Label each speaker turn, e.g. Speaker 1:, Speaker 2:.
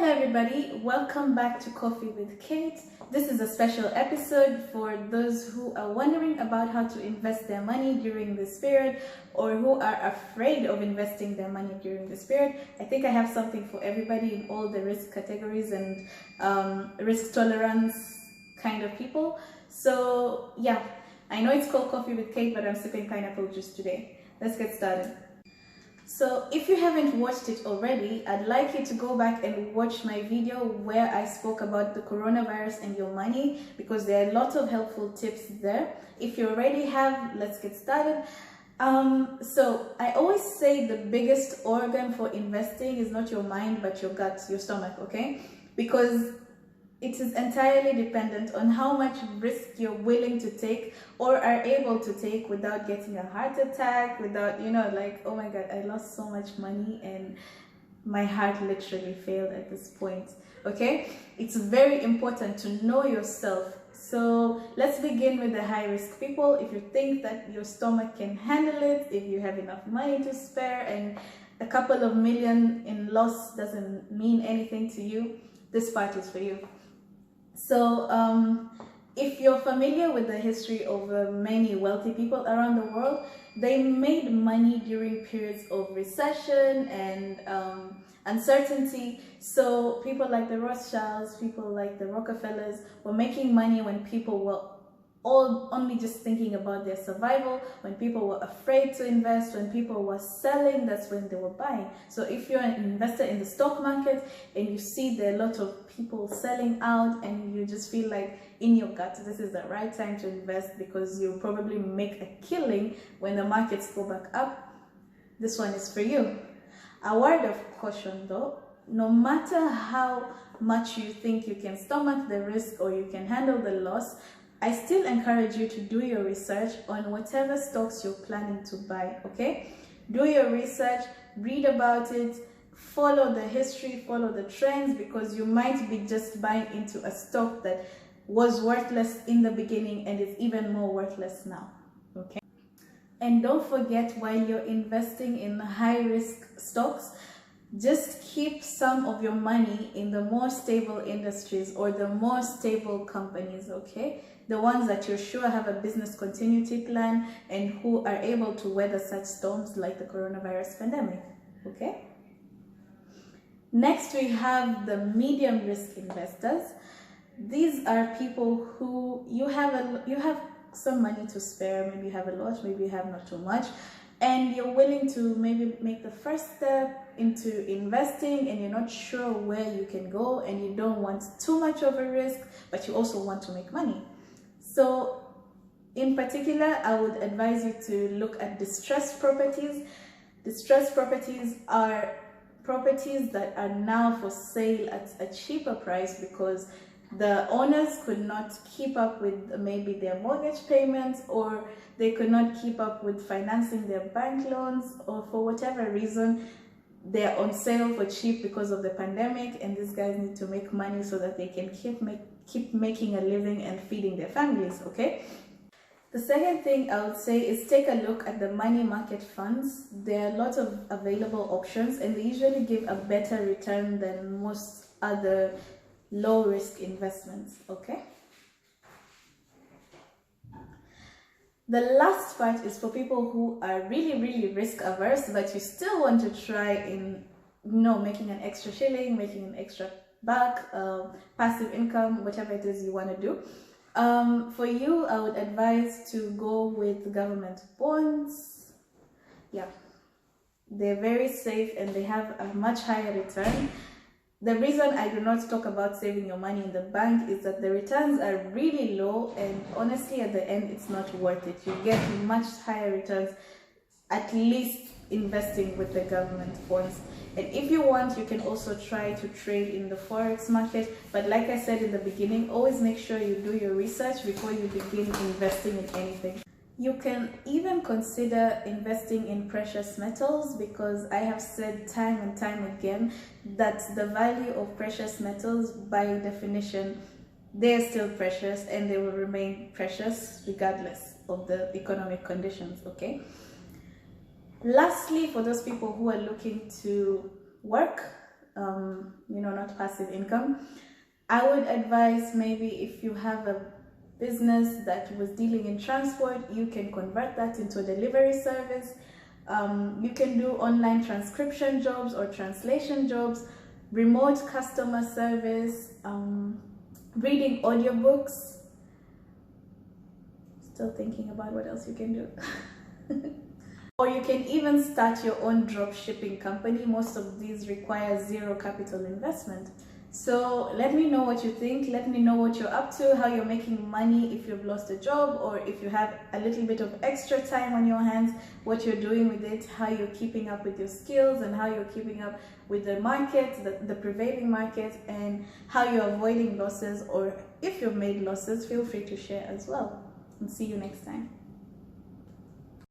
Speaker 1: Hello everybody, welcome back to Coffee with Kate. This is a special episode for those who are wondering about how to invest their money during this period or who are afraid of investing their money during this period. I think I have something for everybody in all the risk categories and risk tolerance kind of people. So yeah, I know it's called Coffee with Kate, but I'm sipping pineapple juice today. Let's get started. So if you haven't watched it already, I'd like you to go back and watch my video where I spoke about the coronavirus and your money, because there are lots of helpful tips there. If you already have, let's get started. So I always say the biggest organ for investing is not your mind, but your gut, your stomach, okay? Because it is entirely dependent on how much risk you're willing to take or are able to take without getting a heart attack, without, like, oh my God, I lost so much money and my heart literally failed at this point, okay? It's very important to know yourself. So let's begin with the high risk people. If you think that your stomach can handle it, if you have enough money to spare and a couple of million in loss doesn't mean anything to you, this part is for you. So if you're familiar with the history of many wealthy people around the world, they made money during periods of recession and uncertainty. So people like the Rothschilds, people like the Rockefellers were making money when people were only just thinking about their survival, when people were afraid to invest, when people were selling, that's when they were buying. So if you're an investor in the stock market and you see there are a lot of people selling out and you just feel like in your gut this is the right time to invest because you'll probably make a killing when the markets go back up, this one is for you. A word of caution though, no matter how much you think you can stomach the risk or you can handle the loss, I still encourage you to do your research on whatever stocks you're planning to buy, okay? Do your research, read about it, follow the history, follow the trends, because you might be just buying into a stock that was worthless in the beginning and is even more worthless now, okay? And don't forget, while you're investing in high-risk stocks, just keep some of your money in the more stable industries or the more stable companies, okay? The ones that you're sure have a business continuity plan and who are able to weather such storms like the coronavirus pandemic, okay? Next, we have the medium risk investors. These are people who you have some money to spare, maybe you have a lot, maybe you have not too much, and you're willing to maybe make the first step into investing and you're not sure where you can go and you don't want too much of a risk, but you also want to make money. So in particular, I would advise you to look at distressed properties. Distressed properties are properties that are now for sale at a cheaper price because the owners could not keep up with maybe their mortgage payments, or they could not keep up with financing their bank loans, or for whatever reason they're on sale for cheap because of the pandemic, and these guys need to make money so that they can keep making a living and feeding their families, okay? The second thing I would say is take a look at the money market funds. There are lots of available options and they usually give a better return than most other low risk investments, okay? The last part is for people who are really risk averse, but you still want to try in, making an extra shilling, making an extra buck, passive income, whatever it is you want to do. For you, I would advise to go with government bonds. Yeah, they're very safe and they have a much higher return. The reason I do not talk about saving your money in the bank is that the returns are really low, and honestly at the end it's not worth it. You get much higher returns at least investing with the government bonds. And if you want, you can also try to trade in the forex market, but like I said in the beginning, always make sure you do your research before you begin investing in anything. You can even consider investing in precious metals, because I have said time and time again that the value of precious metals, by definition, they're still precious and they will remain precious regardless of the economic conditions, okay? Lastly, for those people who are looking to work, not not passive income. I would advise, maybe if you have a business that was dealing in transport, you can convert that into a delivery service. You can do online transcription jobs or translation jobs, remote customer service, reading audiobooks. Still thinking about what else you can do. Or you can even start your own drop shipping company. Most of these require zero capital investment. So let me know what you think. Let me know what you're up to, how you're making money if you've lost a job, or if you have a little bit of extra time on your hands, what you're doing with it, how you're keeping up with your skills, and how you're keeping up with the market, the prevailing market, and how you're avoiding losses, or if you've made losses, feel free to share as well. And see you next time.